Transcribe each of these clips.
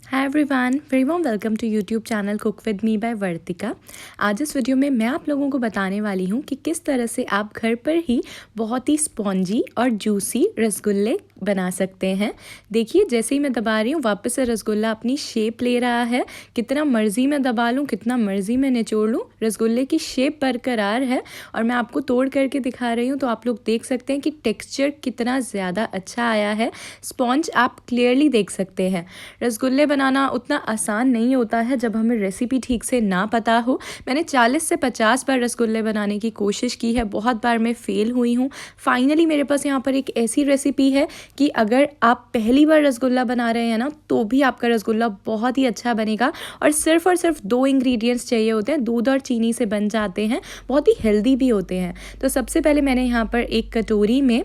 Hi everyone, very warm welcome to YouTube channel cook with me by Vartika. आज इस video में मैं आप लोगों को बताने वाली हूँ कि किस तरह से आप घर पर ही बहुत ही स्पॉन्जी और जूसी रसगुल्ले बना सकते हैं। देखिए, जैसे ही मैं दबा रही हूँ वापस से रसगुल्ला अपनी शेप ले रहा है। कितना मर्जी मैं दबा लूँ, कितना मर्जी मैं निचोड़ लूँ, रसगुल्ले की शेप बरकरार है। और मैं आपको तोड़ करके दिखा रही हूँ तो आप लोग देख सकते हैं कि टेक्स्चर कितना ज़्यादा अच्छा आया है। स्पॉन्ज आप क्लियरली देख सकते हैं। रसगुल्ले बनाना उतना आसान नहीं होता है जब हमें रेसिपी ठीक से ना पता हो। मैंने 40 से 50 बार रसगुल्ले बनाने की कोशिश की है, बहुत बार मैं फ़ेल हुई हूँ। फाइनली मेरे पास यहाँ पर एक ऐसी रेसिपी है कि अगर आप पहली बार रसगुल्ला बना रहे हैं ना तो भी आपका रसगुल्ला बहुत ही अच्छा बनेगा। और सिर्फ 2 इंग्रेडिएंट्स चाहिए होते हैं, दूध और चीनी से बन जाते हैं, बहुत ही हेल्दी भी होते हैं। तो सबसे पहले मैंने यहाँ पर एक कटोरी में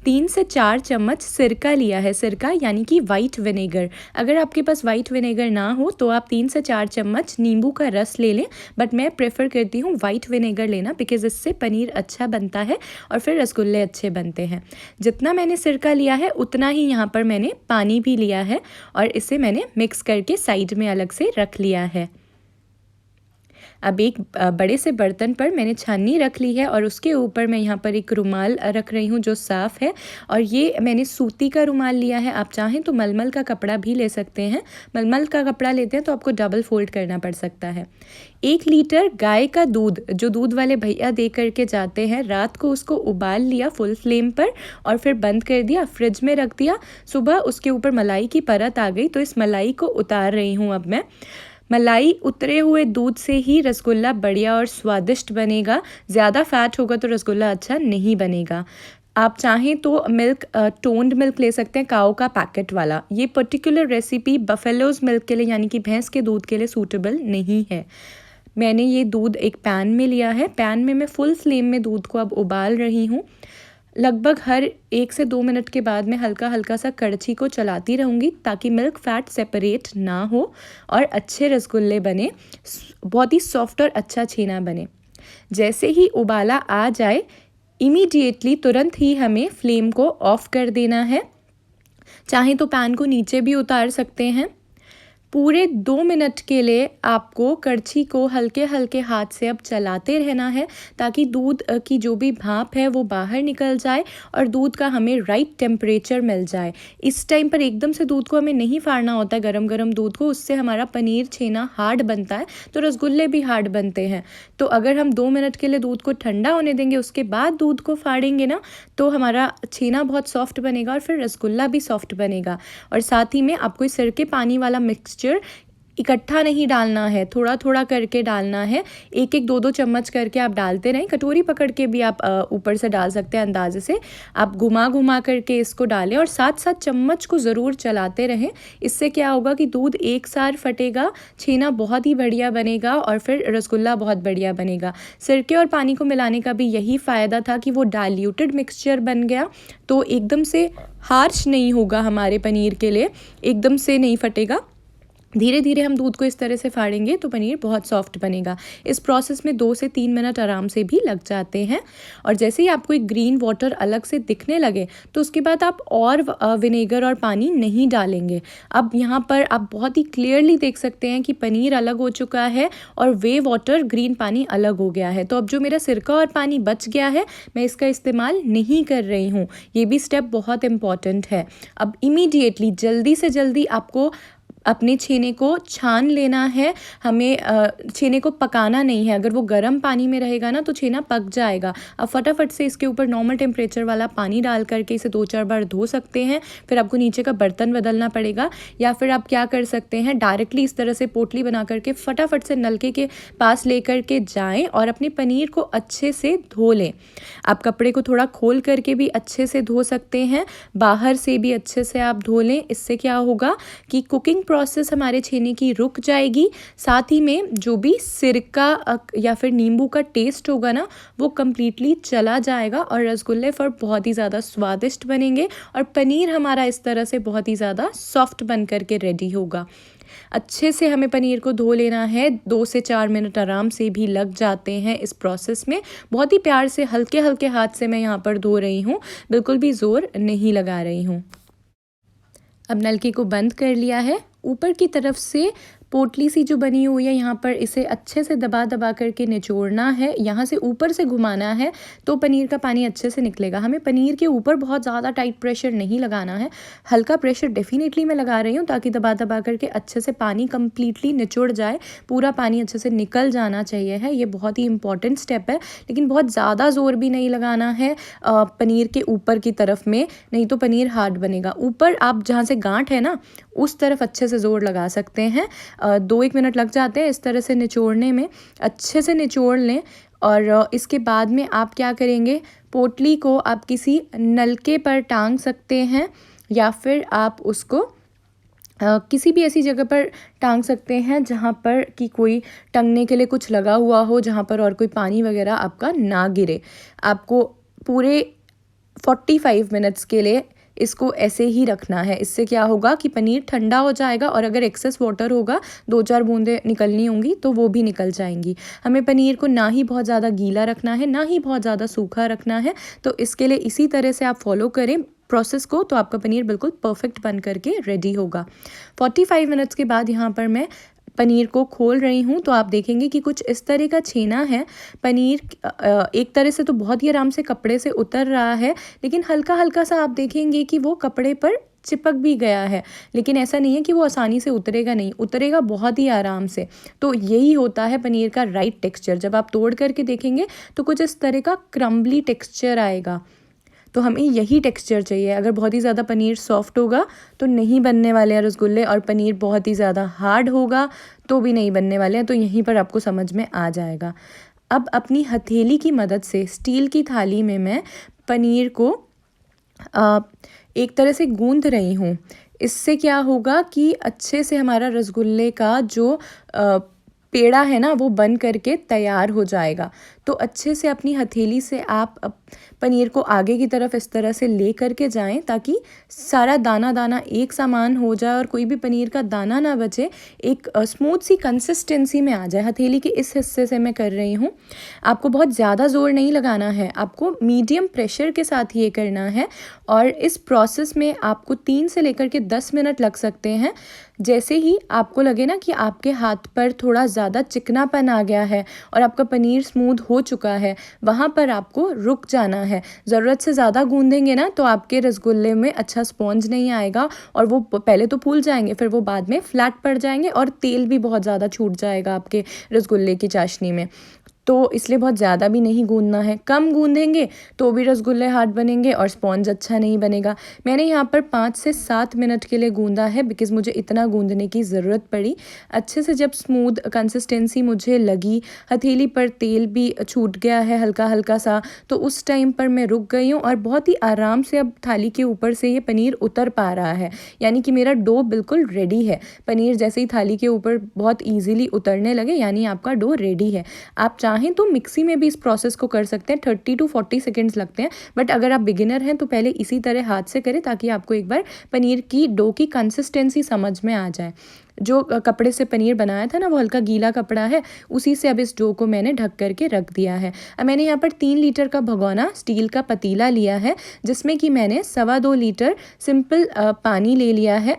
3 से 4 चम्मच सिरका लिया है। सिरका यानी कि वाइट विनेगर। अगर आपके पास वाइट विनेगर ना हो तो आप 3 से 4 चम्मच नींबू का रस ले लें, बट मैं प्रेफर करती हूँ वाइट विनेगर लेना, बिकॉज़ इससे पनीर अच्छा बनता है और फिर रसगुल्ले अच्छे बनते हैं। जितना मैंने सिरका लिया है उतना ही यहाँ पर मैंने पानी भी लिया है और इसे मैंने मिक्स करके साइड में अलग से रख लिया है। अब एक बड़े से बर्तन पर मैंने छाननी रख ली है और उसके ऊपर मैं यहाँ पर एक रुमाल रख रही हूँ जो साफ़ है। और ये मैंने सूती का रुमाल लिया है, आप चाहें तो मलमल का कपड़ा भी ले सकते हैं। मलमल का कपड़ा लेते हैं तो आपको डबल फोल्ड करना पड़ सकता है। 1 लीटर गाय का दूध जो दूध वाले भैया दे करके जाते हैं, रात को उसको उबाल लिया फुल फ्लेम पर और फिर बंद कर दिया, फ्रिज में रख दिया। सुबह उसके ऊपर मलाई की परत आ गई तो इस मलाई को उतार रही हूँ अब मैं। मलाई उतरे हुए दूध से ही रसगुल्ला बढ़िया और स्वादिष्ट बनेगा। ज़्यादा फैट होगा तो रसगुल्ला अच्छा नहीं बनेगा। आप चाहें तो मिल्क, टोन्ड मिल्क ले सकते हैं, काओ का पैकेट वाला। ये पर्टिकुलर रेसिपी बफेलोज़ मिल्क के लिए यानी कि भैंस के दूध के लिए सूटेबल नहीं है। मैंने ये दूध एक पैन में लिया है। पैन में मैं फुल फ्लेम में दूध को अब उबाल रही हूँ। लगभग हर 1 से 2 मिनट के बाद मैं हल्का हल्का सा कड़छी को चलाती रहूँगी ताकि मिल्क फैट सेपरेट ना हो और अच्छे रसगुल्ले बने, बहुत ही सॉफ्ट और अच्छा छेना बने। जैसे ही उबाला आ जाए इमीडिएटली तुरंत ही हमें फ्लेम को ऑफ कर देना है। चाहे तो पैन को नीचे भी उतार सकते हैं। पूरे 2 मिनट के लिए आपको कड़छी को हल्के हल्के हाथ से अब चलाते रहना है ताकि दूध की जो भी भाप है वो बाहर निकल जाए और दूध का हमें राइट टेम्परेचर मिल जाए। इस टाइम पर एकदम से दूध को हमें नहीं फाड़ना होता है, गरम गरम दूध को, उससे हमारा पनीर छेना हार्ड बनता है तो रसगुल्ले भी हार्ड बनते हैं। तो अगर हम 2 मिनट के लिए दूध को ठंडा होने देंगे उसके बाद दूध को फाड़ेंगे ना तो हमारा छेना बहुत सॉफ्ट बनेगा और फिर रसगुल्ला भी सॉफ्ट बनेगा। और साथ ही में आपको इस सिरके पानी वाला मिक्सचर इकट्ठा नहीं डालना है, थोड़ा थोड़ा करके डालना है। 1-1, 2-2 चम्मच करके आप डालते रहें। कटोरी पकड़ के भी आप ऊपर से डाल सकते हैं, अंदाजे से आप घुमा करके इसको डालें और साथ साथ चम्मच को ज़रूर चलाते रहें। इससे क्या होगा कि दूध एक साथ फटेगा, छेना बहुत ही बढ़िया बनेगा और फिर रसगुल्ला बहुत बढ़िया बनेगा। सिरके और पानी को मिलाने का भी यही फ़ायदा था कि वो डाइल्यूटेड मिक्सचर बन गया तो एकदम से हार्श नहीं होगा हमारे पनीर के लिए, एकदम से नहीं फटेगा। धीरे धीरे हम दूध को इस तरह से फाड़ेंगे तो पनीर बहुत सॉफ्ट बनेगा। इस प्रोसेस में 2 से 3 मिनट आराम से भी लग जाते हैं। और जैसे ही आपको एक ग्रीन वाटर अलग से दिखने लगे तो उसके बाद आप और विनेगर और पानी नहीं डालेंगे। अब यहाँ पर आप बहुत ही क्लियरली देख सकते हैं कि पनीर अलग हो चुका है और वे वाटर, ग्रीन पानी अलग हो गया है। तो अब जो मेरा सिरका और पानी बच गया है मैं इसका इस्तेमाल नहीं कर रही हूँ। ये भी स्टेप बहुत इम्पॉर्टेंट है। अब इमीडिएटली जल्दी से जल्दी आपको अपने छेने को छान लेना है। हमें छेने को पकाना नहीं है, अगर वो गर्म पानी में रहेगा ना तो छेना पक जाएगा। अब फटाफट से इसके ऊपर नॉर्मल टेम्परेचर वाला पानी डाल करके इसे 2-4 बार धो सकते हैं। फिर आपको नीचे का बर्तन बदलना पड़ेगा, या फिर आप क्या कर सकते हैं, डायरेक्टली इस तरह से पोटली बना करके फटाफट से नलके के पास ले करके जाएँ और अपने पनीर को अच्छे से धो लें। आप कपड़े को थोड़ा खोल करके भी अच्छे से धो सकते हैं, बाहर से भी अच्छे से आप धो लें। इससे क्या होगा कि कुकिंग प्रोसेस हमारे छेने की रुक जाएगी, साथ ही में जो भी सिरका या फिर नींबू का टेस्ट होगा ना वो कम्प्लीटली चला जाएगा और रसगुल्ले फिर बहुत ही ज़्यादा स्वादिष्ट बनेंगे और पनीर हमारा इस तरह से बहुत ही ज़्यादा सॉफ्ट बन करके रेडी होगा। अच्छे से हमें पनीर को धो लेना है, 2 से 4 मिनट आराम से भी लग जाते हैं इस प्रोसेस में। बहुत ही प्यार से हल्के हल्के हाथ से मैं यहाँ पर धो रही हूँ, बिल्कुल भी ज़ोर नहीं लगा रही हूँ। अब नलके को बंद कर लिया है, ऊपर की तरफ से पोटली सी जो बनी हुई है यहाँ पर, इसे अच्छे से दबा दबा करके निचोड़ना है, यहाँ से ऊपर से घुमाना है तो पनीर का पानी अच्छे से निकलेगा। हमें पनीर के ऊपर बहुत ज़्यादा टाइट प्रेशर नहीं लगाना है, हल्का प्रेशर डेफिनेटली मैं लगा रही हूँ ताकि दबा दबा करके अच्छे से पानी कम्प्लीटली निचोड़ जाए, पूरा पानी अच्छे से निकल जाना चाहिए है। ये बहुत ही इंपॉर्टेंट स्टेप है, लेकिन बहुत ज़्यादा ज़ोर भी नहीं लगाना है पनीर के ऊपर की तरफ में, नहीं तो पनीर हार्ड बनेगा। ऊपर आप जहाँ से गांठ है ना उस तरफ अच्छे से ज़ोर लगा सकते हैं। 2-1 मिनट लग जाते हैं इस तरह से निचोड़ने में, अच्छे से निचोड़ लें। और इसके बाद में आप क्या करेंगे, पोटली को आप किसी नलके पर टांग सकते हैं या फिर आप उसको किसी भी ऐसी जगह पर टांग सकते हैं जहाँ पर कि कोई टंगने के लिए कुछ लगा हुआ हो, जहाँ पर और कोई पानी वगैरह आपका ना गिरे। आपको पूरे 45 मिनट्स के लिए इसको ऐसे ही रखना है। इससे क्या होगा कि पनीर ठंडा हो जाएगा और अगर एक्सेस वाटर होगा, 2-4 बूंदें निकलनी होंगी तो वो भी निकल जाएंगी। हमें पनीर को ना ही बहुत ज़्यादा गीला रखना है, ना ही बहुत ज़्यादा सूखा रखना है। तो इसके लिए इसी तरह से आप फॉलो करें प्रोसेस को, तो आपका पनीर बिल्कुल परफेक्ट बन करके रेडी होगा। 45 मिनट्स के बाद यहाँ पर मैं पनीर को खोल रही हूँ तो आप देखेंगे कि कुछ इस तरह का छेना है। पनीर एक तरह से तो बहुत ही आराम से कपड़े से उतर रहा है, लेकिन हल्का हल्का सा आप देखेंगे कि वो कपड़े पर चिपक भी गया है, लेकिन ऐसा नहीं है कि वो आसानी से उतरेगा नहीं, उतरेगा बहुत ही आराम से। तो यही होता है पनीर का राइट टेक्सचर। जब आप तोड़ करके देखेंगे तो कुछ इस तरह का क्रम्बली टेक्सचर आएगा, तो हमें यही टेक्सचर चाहिए। अगर बहुत ही ज़्यादा पनीर सॉफ्ट होगा तो नहीं बनने वाले हैं रसगुल्ले, और पनीर बहुत ही ज़्यादा हार्ड होगा तो भी नहीं बनने वाले हैं। तो यहीं पर आपको समझ में आ जाएगा। अब अपनी हथेली की मदद से स्टील की थाली में मैं पनीर को एक तरह से गूंथ रही हूँ। इससे क्या होगा कि अच्छे से हमारा रसगुल्ले का जो पेड़ा है ना वो बन करके तैयार हो जाएगा। तो अच्छे से अपनी हथेली से आप पनीर को आगे की तरफ इस तरह से ले करके जाएं ताकि सारा दाना दाना एक समान हो जाए और कोई भी पनीर का दाना ना बचे, एक स्मूथ सी कंसिस्टेंसी में आ जाए। हथेली के इस हिस्से से मैं कर रही हूँ। आपको बहुत ज़्यादा ज़ोर नहीं लगाना है, आपको मीडियम प्रेशर के साथ ये करना है। और इस प्रोसेस में आपको 3 से लेकर के 10 मिनट लग सकते हैं। जैसे ही आपको लगे ना कि आपके हाथ पर थोड़ा ज़्यादा चिकनापन आ गया है और आपका पनीर स्मूथ हो चुका है, वहाँ पर आपको रुक जाना है। ज़रूरत से ज़्यादा गूंदेंगे ना तो आपके रसगुल्ले में अच्छा स्पॉन्ज नहीं आएगा और वो पहले तो फूल जाएंगे, फिर वो बाद में फ्लैट पड़ जाएंगे और तेल भी बहुत ज़्यादा छूट जाएगा आपके रसगुल्ले की चाशनी में। तो इसलिए बहुत ज़्यादा भी नहीं गूंदना है। कम गूंदेंगे तो भी रसगुल्ले हार्ड बनेंगे और स्पॉन्ज अच्छा नहीं बनेगा। मैंने यहाँ पर 5 से 7 मिनट के लिए गूंदा है बिकॉज़ मुझे इतना गूंदने की ज़रूरत पड़ी। अच्छे से जब स्मूथ कंसिस्टेंसी मुझे लगी, हथेली पर तेल भी छूट गया है हल्का हल्का सा, तो उस टाइम पर मैं रुक गई हूँ और बहुत ही आराम से अब थाली के ऊपर से ये पनीर उतर पा रहा है। यानी कि मेरा डो बिल्कुल रेडी है। पनीर जैसे ही थाली के ऊपर बहुत ईजिली उतरने लगे यानी आपका डो रेडी है। आप चाहें तो मिक्सी में भी इस प्रोसेस को कर सकते हैं। 30 to 40 सेकेंड्स लगते हैं, बट अगर आप बिगिनर हैं तो पहले इसी तरह हाथ से करें ताकि आपको एक बार पनीर की डो की कंसिस्टेंसी समझ में आ जाए। जो कपड़े से पनीर बनाया था ना वो हल्का गीला कपड़ा है, उसी से अब इस डो को मैंने ढक करके रख दिया है। अब मैंने यहाँ पर 3 लीटर का भगोना स्टील का पतीला लिया है जिसमें कि मैंने 2.25 लीटर सिंपल पानी ले लिया है।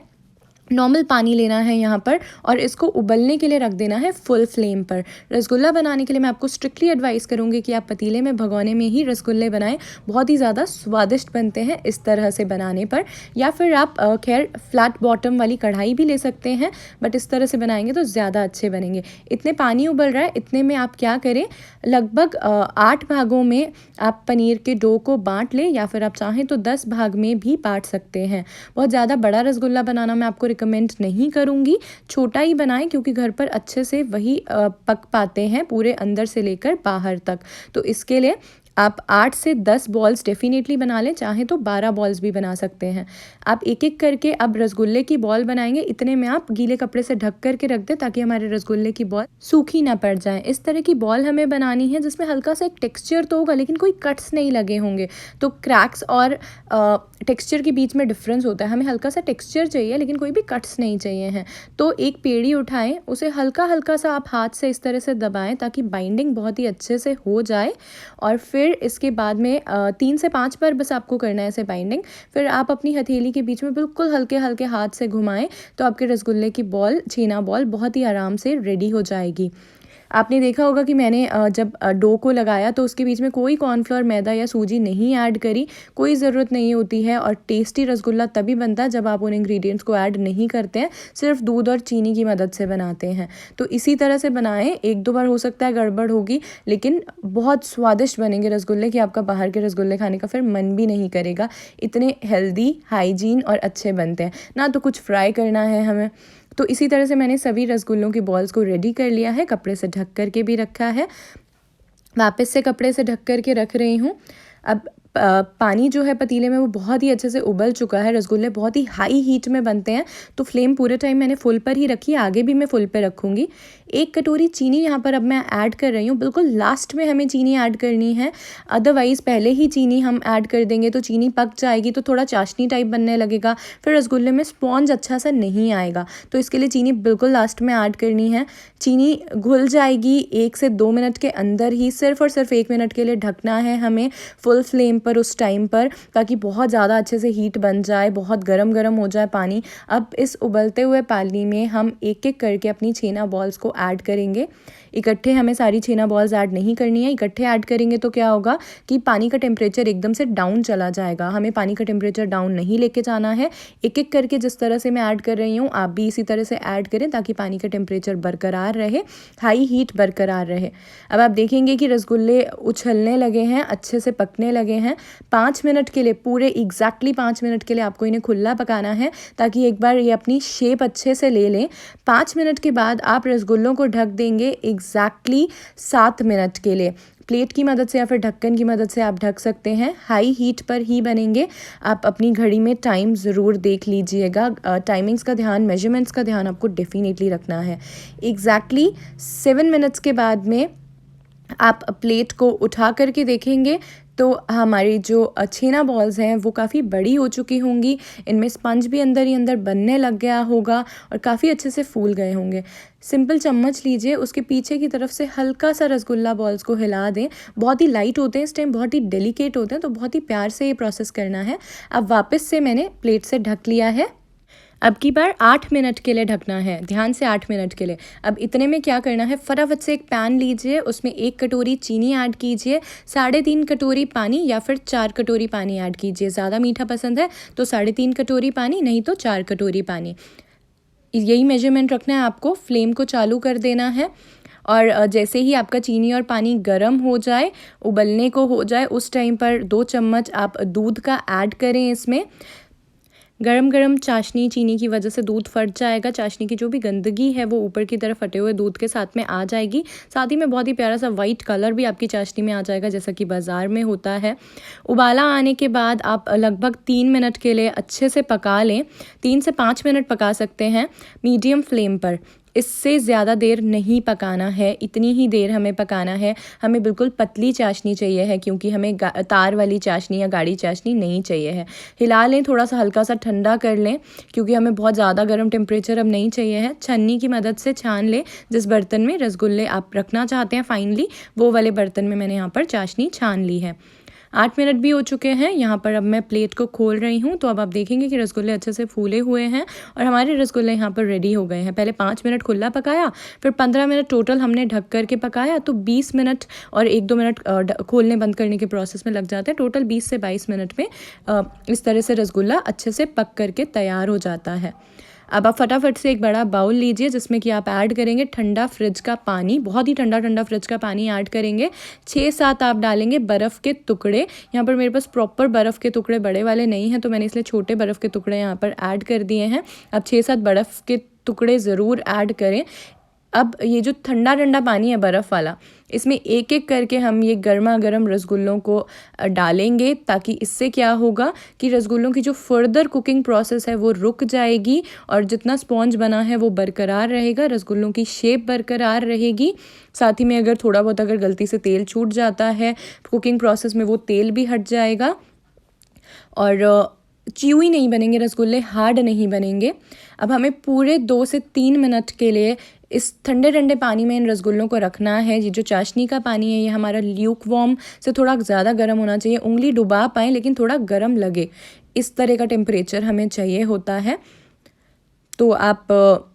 नॉर्मल पानी लेना है यहाँ पर और इसको उबलने के लिए रख देना है फुल फ्लेम पर। रसगुल्ला बनाने के लिए मैं आपको स्ट्रिक्टली एडवाइस करूँगी कि आप पतीले में भगोने में ही रसगुल्ले बनाएं, बहुत ही ज़्यादा स्वादिष्ट बनते हैं इस तरह से बनाने पर। या फिर आप खैर फ्लैट बॉटम वाली कढ़ाई भी ले सकते हैं, बट इस तरह से बनाएंगे तो ज़्यादा अच्छे बनेंगे। इतने पानी उबल रहा है, इतने में आप क्या करें, लगभग 8 भागों में आप पनीर के डो को बाँट लें या फिर आप चाहें तो 10 भाग में भी बाँट सकते हैं। बहुत ज़्यादा बड़ा रसगुल्ला बनाना मैं आपको रिकमेंड नहीं करूँगी, छोटा ही बनाएं क्योंकि घर पर अच्छे से वही पक पाते हैं पूरे अंदर से लेकर बाहर तक। तो इसके लिए आप 8 से 10 बॉल्स डेफिनेटली बना लें, चाहे तो 12 बॉल्स भी बना सकते हैं। आप एक एक करके अब रसगुल्ले की बॉल बनाएंगे, इतने में आप गीले कपड़े से ढक करके रख दें ताकि हमारे रसगुल्ले की बॉल सूखी ना पड़ जाए। इस तरह की बॉल हमें बनानी है जिसमें हल्का सा एक टेक्सचर तो होगा लेकिन कोई कट्स नहीं लगे होंगे। तो क्रैक्स और टेक्सचर के बीच में डिफरेंस होता है। हमें हल्का सा टेक्सचर चाहिए लेकिन कोई भी कट्स नहीं चाहिए हैं। तो एक पेड़ी उठाएं, उसे हल्का हल्का सा आप हाथ से इस तरह से दबाएं ताकि बाइंडिंग बहुत ही अच्छे से हो जाए और फिर फिर इसके बाद में 3 से 5 बार बस आपको करना है ऐसे बाइंडिंग। फिर आप अपनी हथेली के बीच में बिल्कुल हल्के हल्के हाथ से घुमाएं तो आपके रसगुल्ले की बॉल, छेना बॉल बहुत ही आराम से रेडी हो जाएगी। आपने देखा होगा कि मैंने जब डो को लगाया तो उसके बीच में कोई कॉर्नफ्लोर, मैदा या सूजी नहीं ऐड करी, कोई ज़रूरत नहीं होती है। और टेस्टी रसगुल्ला तभी बनता है जब आप उन इंग्रेडिएंट्स को ऐड नहीं करते हैं, सिर्फ दूध और चीनी की मदद से बनाते हैं। तो इसी तरह से बनाएं, 1-2 बार हो सकता है गड़बड़ होगी, लेकिन बहुत स्वादिष्ट बनेंगे रसगुल्ले कि आपका बाहर के रसगुल्ले खाने का फिर मन भी नहीं करेगा। इतने हेल्दी, हाइजीन और अच्छे बनते हैं ना। तो कुछ फ्राई करना है हमें। तो इसी तरह से मैंने सभी रसगुल्लों की बॉल्स को रेडी कर लिया है, कपड़े से ढक कर के भी रखा है। वापस से कपड़े से ढक कर के रख रही हूँ। अब पानी जो है पतीले में वो बहुत ही अच्छे से उबल चुका है। रसगुल्ले बहुत ही हाई हीट में बनते हैं, तो फ्लेम पूरे टाइम मैंने फुल पर ही रखी, आगे भी मैं फुल पर रखूँगी। 1 कटोरी चीनी यहाँ पर अब मैं ऐड कर रही हूँ। बिल्कुल लास्ट में हमें चीनी ऐड करनी है, अदरवाइज़ पहले ही चीनी हम ऐड कर देंगे तो चीनी पक जाएगी, तो थोड़ा चाशनी टाइप बनने लगेगा, फिर रसगुल्ले में स्पॉन्ज अच्छा सा नहीं आएगा। तो इसके लिए चीनी बिल्कुल लास्ट में ऐड करनी है। चीनी घुल जाएगी 1 से 2 मिनट के अंदर ही। सिर्फ और सिर्फ 1 मिनट के लिए ढकना है हमें फुल फ्लेम पर उस टाइम पर, ताकि बहुत ज़्यादा अच्छे से हीट बन जाए, बहुत गरम गरम हो जाए पानी। अब इस उबलते हुए पानी में हम एक एक करके अपनी छेना बॉल्स को ऐड करेंगे। इकट्ठे हमें सारी छेना बॉल्स ऐड नहीं करनी है। इकट्ठे ऐड करेंगे तो क्या होगा कि पानी का टेम्परेचर एकदम से डाउन चला जाएगा। हमें पानी का टेम्परेचर डाउन नहीं लेके जाना है। एक एक करके जिस तरह से मैं ऐड कर रही हूँ आप भी इसी तरह से ऐड करें, ताकि पानी का टेम्परेचर बरकरार रहे, हाई हीट बरकरार रहे। अब आप देखेंगे कि रसगुल्ले उछलने लगे हैं, अच्छे से पकने लगे हैं। 5 मिनट के लिए, पूरे एग्जैक्टली 5 मिनट के लिए आपको इन्हें खुला पकाना है, ताकि एक बार ये अपनी शेप अच्छे से ले लें। 5 मिनट के बाद आप रसगुल्लों को ढक देंगे एग्जैक्टली 7 मिनट के लिए। प्लेट की मदद से या फिर ढक्कन की मदद से आप ढक सकते हैं। हाई हीट पर ही बनेंगे। आप अपनी घड़ी में टाइम ज़रूर देख लीजिएगा। टाइमिंग्स का ध्यान, मेजरमेंट्स का ध्यान आपको डेफिनेटली रखना है। एग्जैक्टली 7 मिनट्स के बाद में आप प्लेट को उठा करके देखेंगे तो हमारी जो छेना बॉल्स हैं वो काफ़ी बड़ी हो चुकी होंगी। इनमें स्पंज भी अंदर ही अंदर बनने लग गया होगा और काफ़ी अच्छे से फूल गए होंगे। सिंपल चम्मच लीजिए, उसके पीछे की तरफ से हल्का सा रसगुल्ला बॉल्स को हिला दें। बहुत ही लाइट होते हैं इस टाइम, बहुत ही डेलिकेट होते हैं, तो बहुत ही प्यार से ये प्रोसेस करना है। अब वापस से मैंने प्लेट से ढक लिया है। अब की बार 8 मिनट के लिए ढकना है, ध्यान से 8 मिनट के लिए। अब इतने में क्या करना है, फटाफट से एक पैन लीजिए, उसमें 1 कटोरी चीनी ऐड कीजिए, 3.5 कटोरी पानी या फिर 4 कटोरी पानी ऐड कीजिए। ज़्यादा मीठा पसंद है तो 3.5 कटोरी पानी, नहीं तो 4 कटोरी पानी। यही मेजरमेंट रखना है आपको। फ्लेम को चालू कर देना है और जैसे ही आपका चीनी और पानी गर्म हो जाए, उबलने को हो जाए, उस टाइम पर 2 चम्मच आप दूध का ऐड करें। इसमें गरम गरम चाशनी, चीनी की वजह से दूध फट जाएगा। चाशनी की जो भी गंदगी है वो ऊपर की तरफ फटे हुए दूध के साथ में आ जाएगी। साथ ही में बहुत ही प्यारा सा वाइट कलर भी आपकी चाशनी में आ जाएगा, जैसा कि बाज़ार में होता है। उबाला आने के बाद आप लगभग 3 मिनट के लिए अच्छे से पका लें। 3 से 5 मिनट पका सकते हैं मीडियम फ्लेम पर। इससे ज़्यादा देर नहीं पकाना है, इतनी ही देर हमें पकाना है। हमें बिल्कुल पतली चाशनी चाहिए है, क्योंकि हमें तार वाली चाशनी या गाढ़ी चाशनी नहीं चाहिए है। हिला लें, थोड़ा सा हल्का सा ठंडा कर लें, क्योंकि हमें बहुत ज़्यादा गर्म टेम्परेचर अब नहीं चाहिए है। छन्नी की मदद से छान लें। जिस बर्तन में रसगुल्ले आप रखना चाहते हैं फाइनली, वो वाले बर्तन में मैंने यहाँ पर चाशनी छान ली है। 8 मिनट भी हो चुके हैं। यहाँ पर अब मैं प्लेट को खोल रही हूँ, तो अब आप देखेंगे कि रसगुल्ले अच्छे से फूले हुए हैं और हमारे रसगुल्ले यहाँ पर रेडी हो गए हैं। पहले 5 मिनट खुला पकाया, फिर 15 मिनट टोटल हमने ढक करके पकाया, तो 20 मिनट और 1-2 मिनट खोलने बंद करने के प्रोसेस में लग जाते हैं। टोटल 20 से 22 मिनट में इस तरह से रसगुल्ला अच्छे से पक करके तैयार हो जाता है। अब आप फटाफट से एक बड़ा बाउल लीजिए, जिसमें कि आप ऐड करेंगे ठंडा फ्रिज का पानी। बहुत ही ठंडा ठंडा फ्रिज का पानी ऐड करेंगे। 6-7 आप डालेंगे बर्फ़ के टुकड़े। यहाँ पर मेरे पास प्रॉपर बर्फ़ के टुकड़े बड़े वाले नहीं हैं, तो मैंने इसलिए छोटे बर्फ़ के टुकड़े यहाँ पर ऐड कर दिए हैं। अब 6-7 बर्फ़ के टुकड़े ज़रूर ऐड करें। अब ये जो ठंडा ठंडा पानी है बर्फ़ वाला, इसमें एक एक करके हम ये गर्मा गर्म रसगुल्लों को डालेंगे, ताकि इससे क्या होगा कि रसगुल्लों की जो फर्दर कुकिंग प्रोसेस है वो रुक जाएगी और जितना स्पॉन्ज बना है वो बरकरार रहेगा, रसगुल्लों की शेप बरकरार रहेगी। साथ ही में अगर थोड़ा बहुत अगर गलती से तेल छूट जाता है कुकिंग प्रोसेस में, वो तेल भी हट जाएगा। और च्यूई नहीं बनेंगे रसगुल्ले, हार्ड नहीं बनेंगे। अब हमें पूरे 2 से 3 मिनट के लिए इस ठंडे ठंडे पानी में इन रसगुल्लों को रखना है। ये जो चाशनी का पानी है ये हमारा ल्यूक वार्म से थोड़ा ज़्यादा गर्म होना चाहिए, उंगली डुबा पाएँ लेकिन थोड़ा गर्म लगे, इस तरह का टेम्परेचर हमें चाहिए होता है। तो आप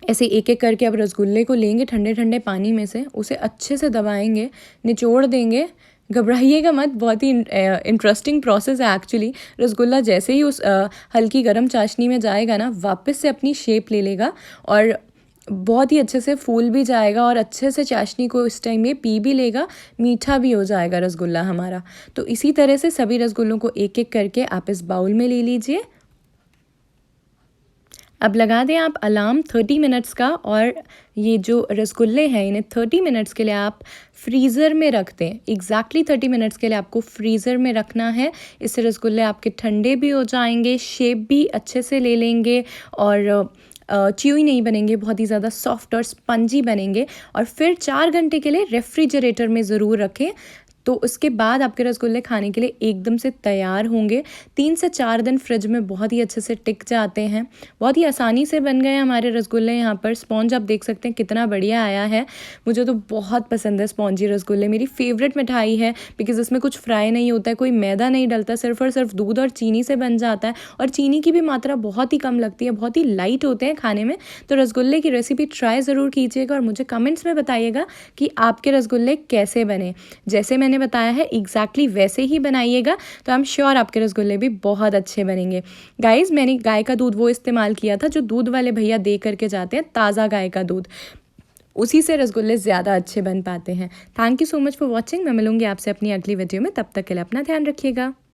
ऐसे एक एक करके अब रसगुल्ले को लेंगे ठंडे ठंडे पानी में से, उसे अच्छे से दबाएंगे, निचोड़ देंगे। घबराइएगा मत, बहुत ही इंटरेस्टिंग प्रोसेस है एक्चुअली। रसगुल्ला जैसे ही उस हल्की गर्म चाशनी में जाएगा ना, वापस से अपनी शेप ले लेगा और बहुत ही अच्छे से फूल भी जाएगा और अच्छे से चाशनी को इस टाइम ये पी भी लेगा, मीठा भी हो जाएगा रसगुल्ला हमारा। तो इसी तरह से सभी रसगुल्लों को एक एक करके आप इस बाउल में ले लीजिए। अब लगा दें आप अलार्म 30 मिनट्स का, और ये जो रसगुल्ले हैं इन्हें 30 मिनट्स के लिए आप फ्रीज़र में रख दें। एग्जैक्टली 30 मिनट्स के लिए आपको फ्रीज़र में रखना है। इससे रसगुल्ले आपके ठंडे भी हो जाएंगे, शेप भी अच्छे से ले लेंगे और च्यूई नहीं बनेंगे, बहुत ही ज़्यादा सॉफ्ट और स्पंजी बनेंगे। और फिर 4 घंटे के लिए रेफ्रिजरेटर में ज़रूर रखें, तो उसके बाद आपके रसगुल्ले खाने के लिए एकदम से तैयार होंगे। 3 से 4 दिन फ्रिज में बहुत ही अच्छे से टिक जाते हैं। बहुत ही आसानी से बन गए हमारे रसगुल्ले। यहाँ पर स्पॉन्ज आप देख सकते हैं कितना बढ़िया आया है। मुझे तो बहुत पसंद है स्पॉन्जी रसगुल्ले, मेरी फेवरेट मिठाई है, बिकॉज इसमें कुछ फ्राई नहीं होता है, कोई मैदा नहीं डलता, सिर्फ और सिर्फ दूध और चीनी से बन जाता है। और चीनी की भी मात्रा बहुत ही कम लगती है, बहुत ही लाइट होते हैं खाने में। तो रसगुल्ले की रेसिपी ट्राई ज़रूर कीजिएगा और मुझे कमेंट्स में बताइएगा कि आपके रसगुल्ले कैसे बने। जैसे मैंने बताया है एग्जैक्टली वैसे ही बनाइएगा, तो आई एम श्योर आपके रसगुल्ले भी बहुत अच्छे बनेंगे। गाइज़, मैंने गाय का दूध वो इस्तेमाल किया था जो दूध वाले भैया दे करके जाते हैं, ताज़ा गाय का दूध, उसी से रसगुल्ले ज़्यादा अच्छे बन पाते हैं। Thank you so much for watching. मैं मिलूंगी आपसे अपनी अगली वीडियो में, तब तक के लिए अपना ध्यान रखिएगा।